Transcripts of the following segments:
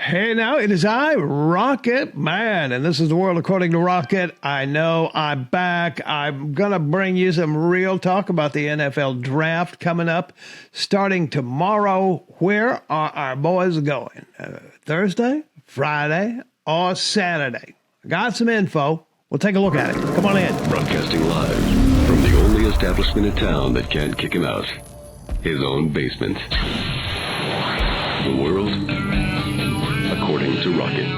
Hey, now it is I, Rocket Man, and this is the world according to Rocket. I know I'm back. I'm going to bring you some real talk about the NFL draft coming up starting tomorrow. Where are our boys going? Thursday, Friday, or Saturday? Got some info. We'll take a look at it. Come on in. Broadcasting live from the only establishment in town that can't kick him out. His own basement. The world according to Rocket.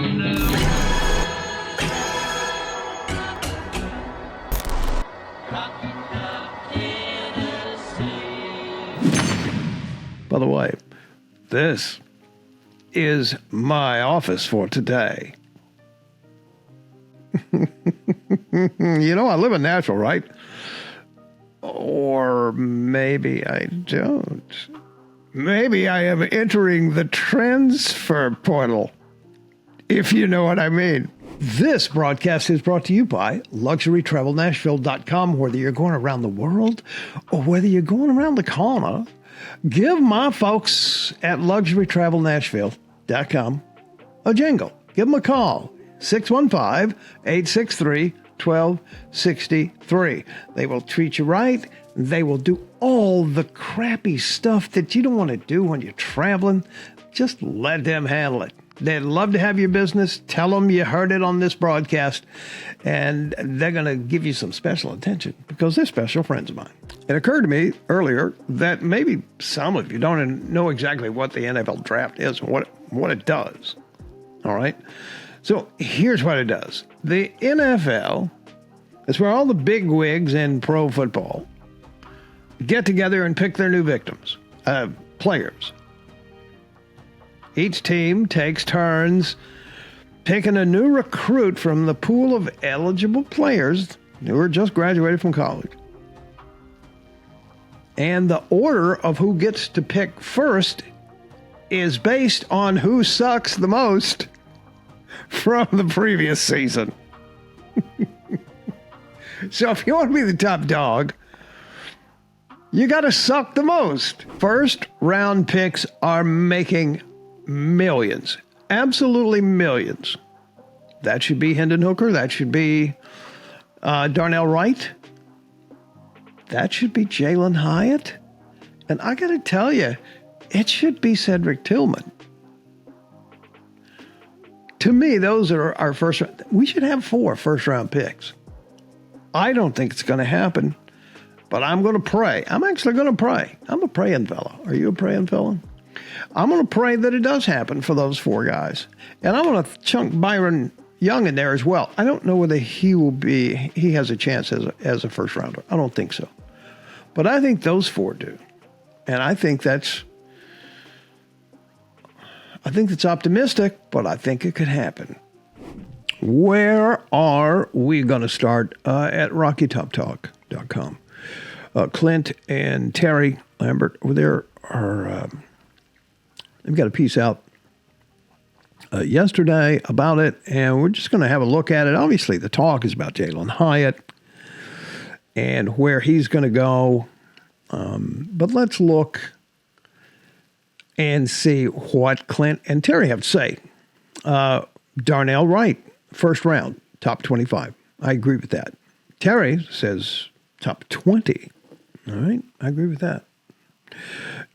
By the way, this is my office for today. You know, I live in Nashville, right? Or maybe I don't. Maybe I am entering the transfer portal, if you know what I mean. This broadcast is brought to you by LuxuryTravelNashville.com. Whether you're going around the world or whether you're going around the corner, give my folks at LuxuryTravelNashville.com a jingle. Give them a call, 615-863-1263. They will treat you right. They will do all the crappy stuff that you don't want to do when you're traveling. Just let them handle it. They'd love to have your business. Tell them you heard it on this broadcast, and they're going to give you some special attention because they're special friends of mine. It occurred to me earlier that maybe some of you don't know exactly what the NFL draft is and what it does. All right? So here's what it does. The NFL is where all the big wigs in pro football get together and pick their new victims, players. Each team takes turns picking a new recruit from the pool of eligible players who are just graduated from college. And the order of who gets to pick first is based on who sucks the most from the previous season. So if you want to be the top dog, you got to suck the most. First round picks are making millions, absolutely millions. That should be Hendon Hooker. That should be Darnell Wright. That should be Jalen Hyatt. And I got to tell you, it should be Cedric Tillman. To me, those are our first round. We should have 4 first-round picks. I don't think it's going to happen, but I'm going to pray. I'm actually going to pray. I'm a praying fellow. Are you a praying fellow? I'm going to pray that it does happen for those 4 guys. And I'm going to chunk Byron Young in there as well. I don't know whether he has a chance as a first rounder. I don't think so. But I think those 4 do. And I think that's optimistic, but I think it could happen. Where are we going to start? At RockyTopTalk.com. Clint and Terry Lambert over there are... They've got a piece out yesterday about it, and we're just going to have a look at it. Obviously, the talk is about Jalen Hyatt and where he's going to go. But let's look and see what Clint and Terry have to say. Darnell Wright, first round, top 25. I agree with that. Terry says top 20. All right, I agree with that.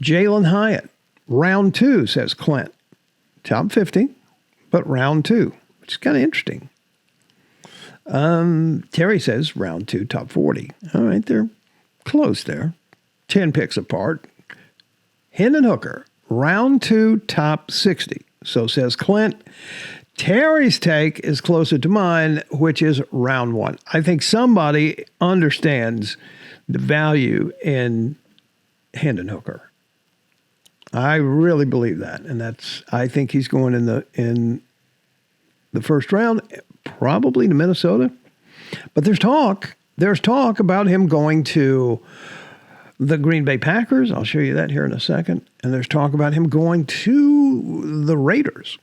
Jalen Hyatt. Round 2, says Clint. Top 50, but round 2, which is kind of interesting. Terry says round 2, top 40. All right, they're close there. 10 picks apart. Hendon Hooker, round 2, top 60. So says Clint. Terry's take is closer to mine, which is round 1. I think somebody understands the value in Hendon Hooker. I really believe that, and I think he's going in the first round, probably to Minnesota. But there's talk about him going to the Green Bay Packers. I'll show you that here in a second. And there's talk about him going to the Raiders.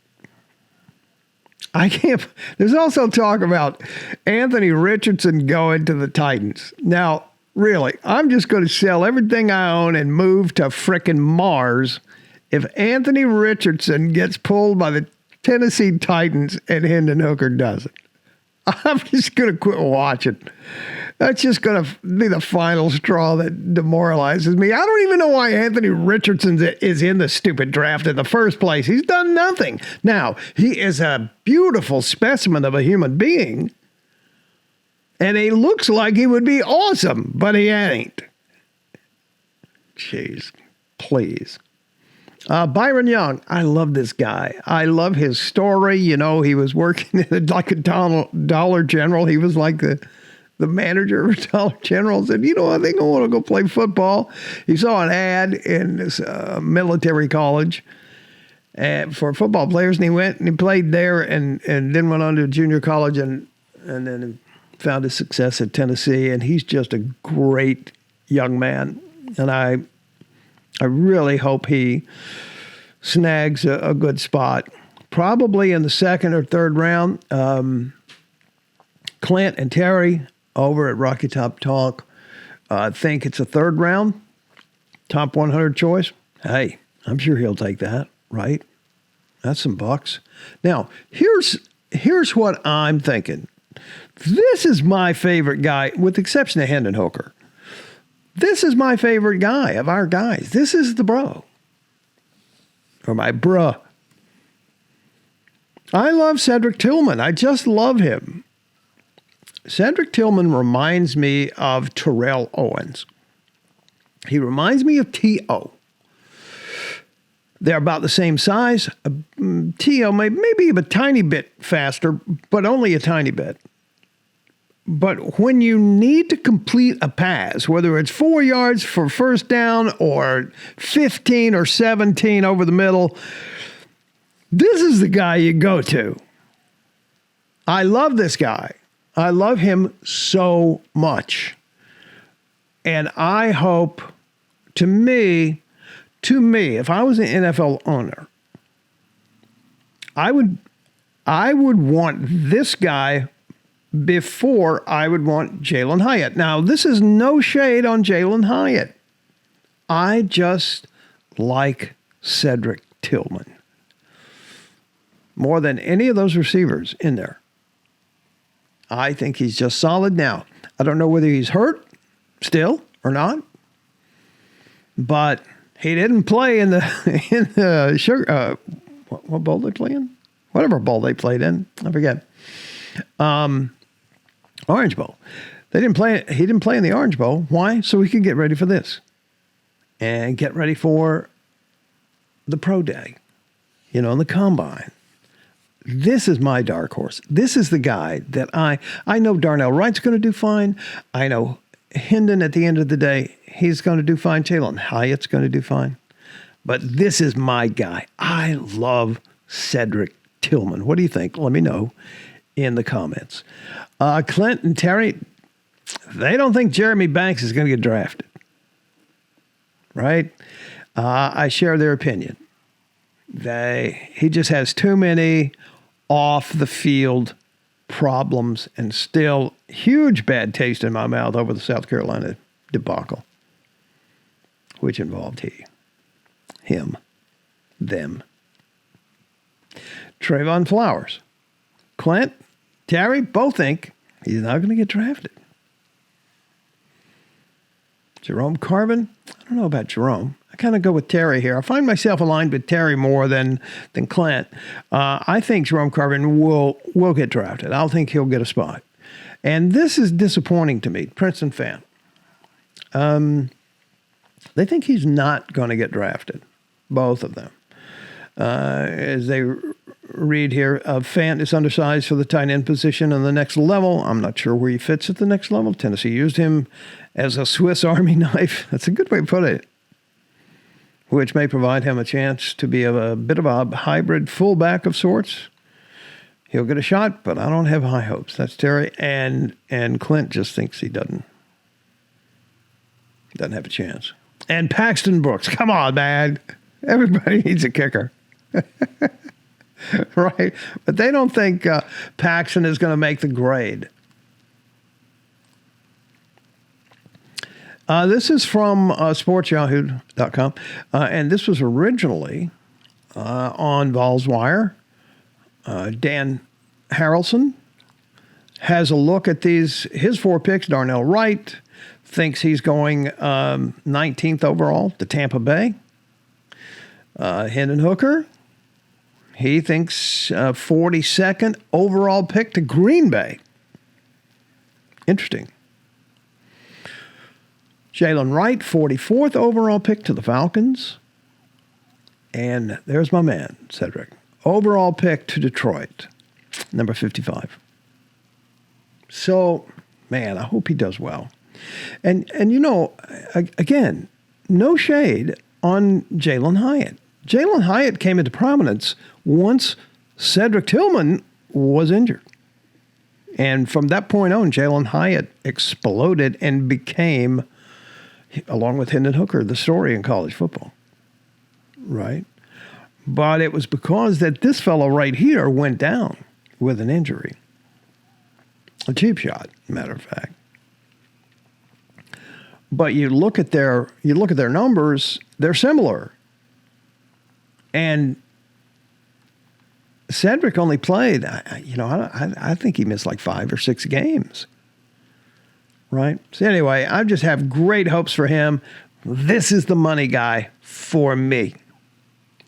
There's also talk about Anthony Richardson going to the Titans. Now, really, I'm just going to sell everything I own and move to frickin' Mars if Anthony Richardson gets pulled by the Tennessee Titans and Hendon Hooker doesn't. I'm just going to quit watching. That's just going to be the final straw that demoralizes me. I don't even know why Anthony Richardson is in the stupid draft in the first place. He's done nothing. Now, he is a beautiful specimen of a human being, and he looks like he would be awesome, but he ain't. Jeez, please. Byron Young, I love this guy. I love his story. You know, he was working like a Dollar General. He was like the manager of Dollar General. Said, you know, I think I want to go play football. He saw an ad in this military college for football players, and he went and he played there and then went on to junior college and then found his success at Tennessee. And he's just a great young man. And I really hope he snags a good spot. Probably in the second or third round. Clint and Terry over at Rocky Top Talk think it's a third round, top 100 choice. Hey, I'm sure he'll take that, right? That's some bucks. Now, here's what I'm thinking. This is my favorite guy, with the exception of Hendon Hooker. This is my favorite guy of our guys. This is the bro. Or my bruh. I love Cedric Tillman. I just love him. Cedric Tillman reminds me of Terrell Owens. He reminds me of T.O. They're about the same size. T.O. maybe a tiny bit faster, but only a tiny bit. But when you need to complete a pass, whether it's 4 yards for first down or 15 or 17 over the middle, this is the guy you go to. I love this guy. I love him so much. And I hope, to me, if I was an NFL owner, I would want this guy before I would want Jalen Hyatt. Now, this is no shade on Jalen Hyatt. I just like Cedric Tillman more than any of those receivers in there. I think he's just solid. Now, I don't know whether he's hurt still or not, but he didn't play in the what bowl they play in? Whatever bowl they played in, I forget. Orange Bowl. He didn't play in the Orange Bowl. Why? So we could get ready for this and get ready for the pro day, and the combine. This is my dark horse. This is the guy that I know Darnell Wright's going to do fine. I know Hendon at the end of the day, he's going to do fine. Jalen Hyatt's going to do fine. But this is my guy. I love Cedric Tillman. What do you think? Let me know in the comments. Clint and Terry, they don't think Jeremy Banks is going to get drafted. Right? I share their opinion. He just has too many off-the-field problems and still huge bad taste in my mouth over the South Carolina debacle, which involved him, them. Trayvon Flowers. Clint, Terry both think he's not going to get drafted. Jerome Carvin, I don't know about Jerome. I kind of go with Terry here. I find myself aligned with Terry more than Clint. I think Jerome Carvin will get drafted. I think he'll get a spot. And this is disappointing to me. Princeton fan. They think he's not going to get drafted. Both of them. As they read here, Fant is undersized for the tight end position on the next level. I'm not sure where he fits at the next level. Tennessee used him as a Swiss Army knife. That's a good way to put it. Which may provide him a chance to be a bit of a hybrid fullback of sorts. He'll get a shot, but I don't have high hopes. That's Terry. And Clint just thinks he doesn't have a chance. And Paxton Brooks. Come on, man. Everybody needs a kicker. Right? But they don't think Paxton is going to make the grade. This is from sportsyahoo.com, and this was originally on Vols Wire. Dan Harrelson has a look at his 4 picks. Darnell Wright thinks he's going 19th overall to Tampa Bay. Hendon Hooker, he thinks 42nd overall pick to Green Bay. Interesting. Jalen Wright, 44th overall pick to the Falcons. And there's my man, Cedric. Overall pick to Detroit, number 55. So, man, I hope he does well. And again, no shade on Jalen Hyatt. Jalen Hyatt came into prominence once Cedric Tillman was injured. And from that point on, Jalen Hyatt exploded and became, along with Hendon Hooker, the story in college football. Right? But it was because that this fellow right here went down with an injury. A cheap shot, matter of fact. But you look at their numbers, they're similar. And Cedric only played, I think he missed like 5 or 6 games. Right? So anyway, I just have great hopes for him. This is the money guy for me.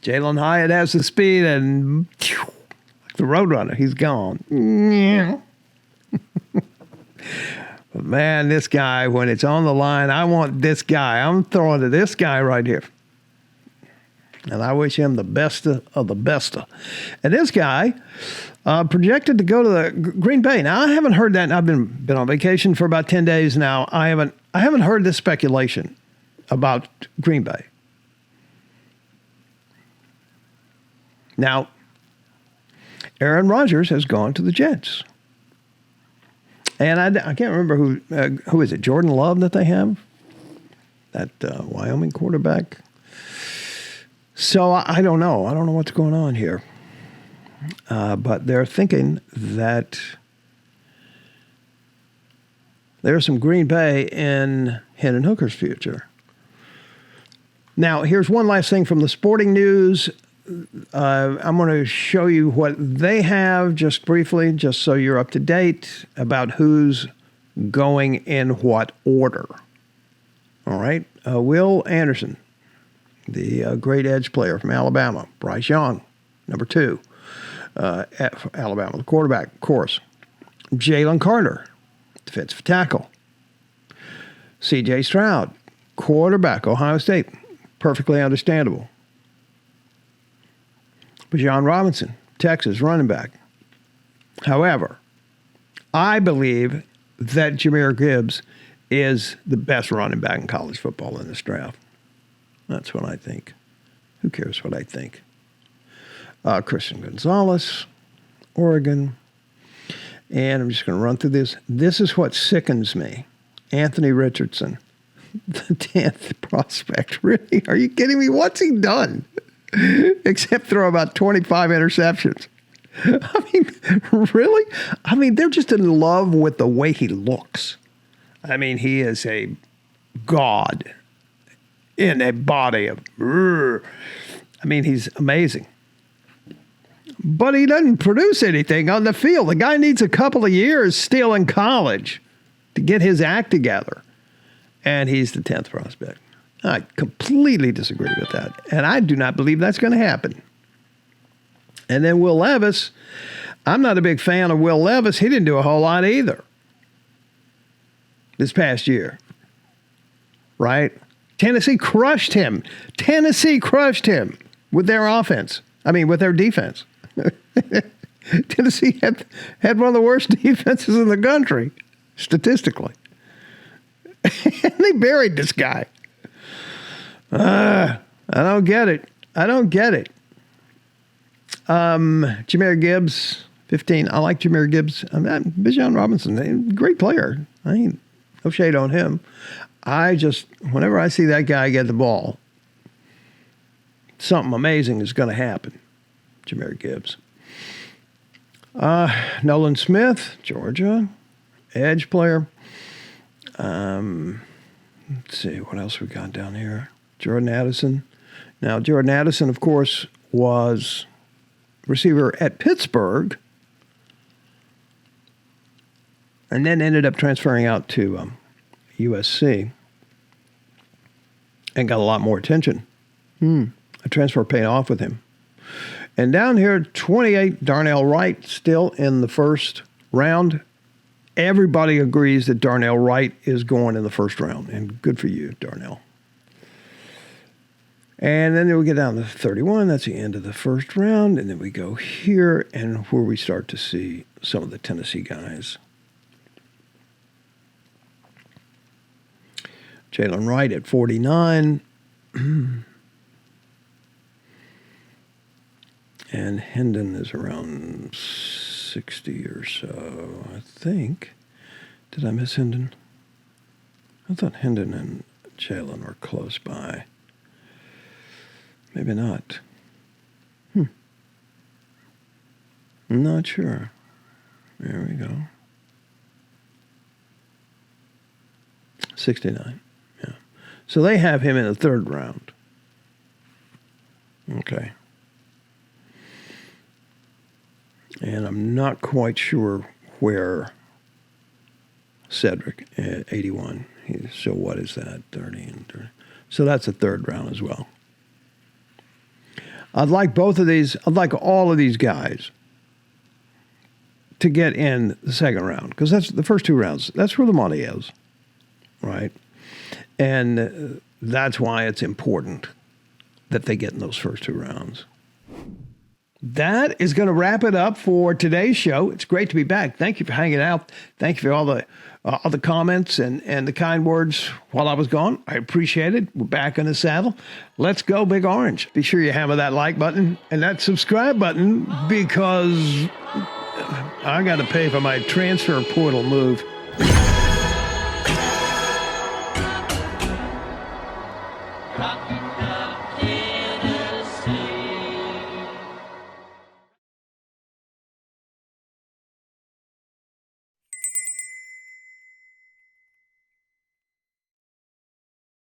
Jalen Hyatt has the speed and like the Roadrunner, he's gone. But man, this guy, when it's on the line, I want this guy. I'm throwing to this guy right here. And I wish him the best of the best. And this guy projected to go to the Green Bay. Now, I haven't heard that. I've been on vacation for about 10 days now. I haven't heard this speculation about Green Bay. Now, Aaron Rodgers has gone to the Jets. And I can't remember who is it, Jordan Love that they have? That Wyoming quarterback? So I don't know. I don't know what's going on here. But they're thinking that there's some Green Bay in Hendon Hooker's future. Now, here's one last thing from the sporting news. I'm going to show you what they have just briefly, just so you're up to date about who's going in what order. All right. Will Anderson, the great edge player from Alabama. Bryce Young, number 2, at Alabama, the quarterback, of course. Jalen Carter, defensive tackle. C.J. Stroud, quarterback, Ohio State. Perfectly understandable. Bijan Robinson, Texas, running back. However, I believe that Jahmyr Gibbs is the best running back in college football in this draft. That's what I think. Who cares what I think? Christian Gonzalez, Oregon. And I'm just going to run through this. This is what sickens me. Anthony Richardson, the 10th prospect. Really? Are you kidding me? What's he done? Except throw about 25 interceptions. I mean, really? I mean, they're just in love with the way he looks. I mean, he is a god in a body of... I mean, he's amazing. But he doesn't produce anything on the field. The guy needs a couple of years still in college to get his act together. And he's the 10th prospect. I completely disagree with that. And I do not believe that's going to happen. And then Will Levis. I'm not a big fan of Will Levis. He didn't do a whole lot either this past year. Right? Tennessee crushed him. Tennessee crushed him with their offense. I mean, with their defense. Tennessee had one of the worst defenses in the country, statistically. And they buried this guy. I don't get it. Jahmyr Gibbs, 15. I like Jahmyr Gibbs. Bijan Robinson, great player. I ain't no shade on him. Whenever I see that guy get the ball, something amazing is going to happen. Jahmyr Gibbs. Nolan Smith, Georgia, edge player. Let's see, what else we got down here? Jordan Addison. Now, Jordan Addison, of course, was receiver at Pittsburgh, and then ended up transferring out to USC and got a lot more attention. A transfer paid off with him. And down here, 28, Darnell Wright, still in the first round. Everybody agrees that Darnell Wright is going in the first round, and good for you, Darnell. And then we get down to 31. That's the end of the first round. And then we go here, and where we start to see some of the Tennessee guys. Jalen Wright at 49. And Hendon is around 60 or so, I think. Did I miss Hendon? I thought Hendon and Jalen were close by. Maybe not. I'm not sure. There we go. 69. Yeah. So they have him in the third round. Okay. And I'm not quite sure where Cedric at 81. So what is that? 30 and 30. So that's a third round as well. I'd like both of these. I'd like all of these guys to get in the second round, because that's the first two rounds. That's where the money is, right? And that's why it's important that they get in those first two rounds. That is going to wrap it up for today's show. It's great to be back. Thank you for hanging out. Thank you for all the comments and the kind words while I was gone. I appreciate it. We're back in the saddle. Let's go, Big Orange. Be sure you hammer that like button and that subscribe button, because I got to pay for my transfer portal move.